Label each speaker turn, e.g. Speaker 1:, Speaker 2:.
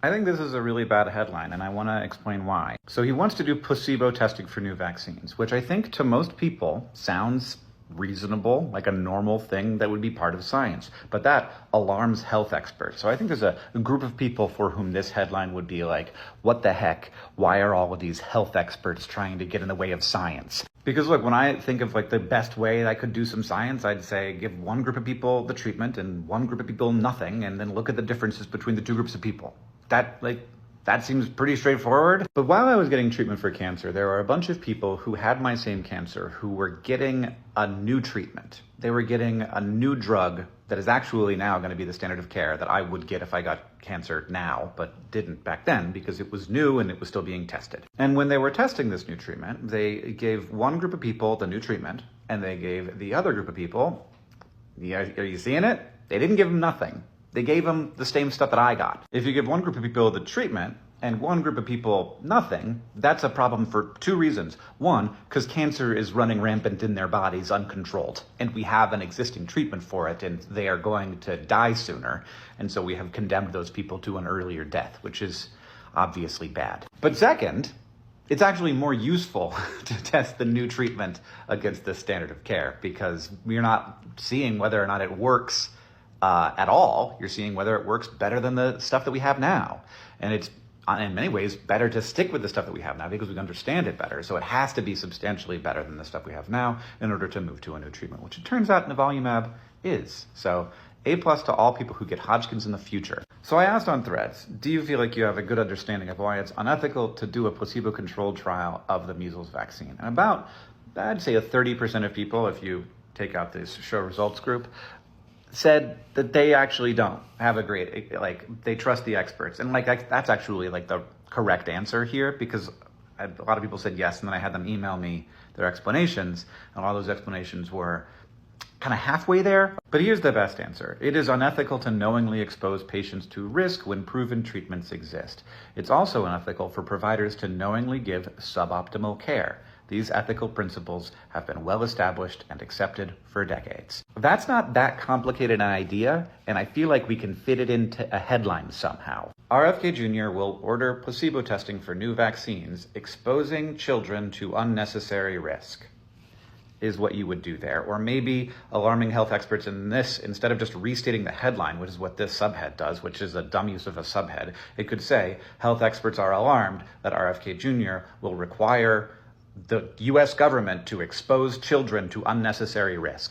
Speaker 1: I think this is a really bad headline, and I want to explain why. So he wants to do placebo testing for new vaccines, which I think to most people sounds reasonable, like a normal thing that would be part of science. But that alarms health experts. So I think there's a group of people for whom this headline would be like, what the heck? Why are all of these health experts trying to get in the way of science? Because look, when I think of like the best way I could do some science, I'd say give one group of people the treatment and one group of people nothing, and then look at the differences between the two groups of people. That seems pretty straightforward. But while I was getting treatment for cancer, there were a bunch of people who had my same cancer who were getting a new treatment. They were getting a new drug that is actually now going to be the standard of care that I would get if I got cancer now, but didn't back then because it was new and it was still being tested. And when they were testing this new treatment, they gave one group of people the new treatment and they gave the other group of people, are you seeing it? They didn't give them nothing. They gave them the same stuff that I got. If you give one group of people the treatment and one group of people nothing, that's a problem for two reasons. One, because cancer is running rampant in their bodies uncontrolled, and we have an existing treatment for it, and they are going to die sooner. And so we have condemned those people to an earlier death, which is obviously bad. But second, it's actually more useful to test the new treatment against the standard of care because we're not seeing whether or not it works at all. You're seeing whether it works better than the stuff that we have now. And it's in many ways better to stick with the stuff that we have now because we understand it better. So it has to be substantially better than the stuff we have now in order to move to a new treatment, which it turns out nivolumab is. So A+ to all people who get Hodgkin's in the future. So I asked on Threads, do you feel like you have a good understanding of why it's unethical to do a placebo-controlled trial of the measles vaccine? And about, I'd say 30% of people, if you take out this show results group, said that they actually don't have a great, they trust the experts. And that's actually the correct answer here because a lot of people said yes, and then I had them email me their explanations, and all those explanations were kind of halfway there. But here's the best answer. It is unethical to knowingly expose patients to risk when proven treatments exist. It's also unethical for providers to knowingly give suboptimal care. These ethical principles have been well established and accepted for decades. That's not that complicated an idea, and I feel like we can fit it into a headline somehow. RFK Jr. will order placebo testing for new vaccines, exposing children to unnecessary risk, is what you would do there. Or maybe alarming health experts in this, instead of just restating the headline, which is what this subhead does, which is a dumb use of a subhead, it could say, health experts are alarmed that RFK Jr. will require the U.S. government to expose children to unnecessary risk.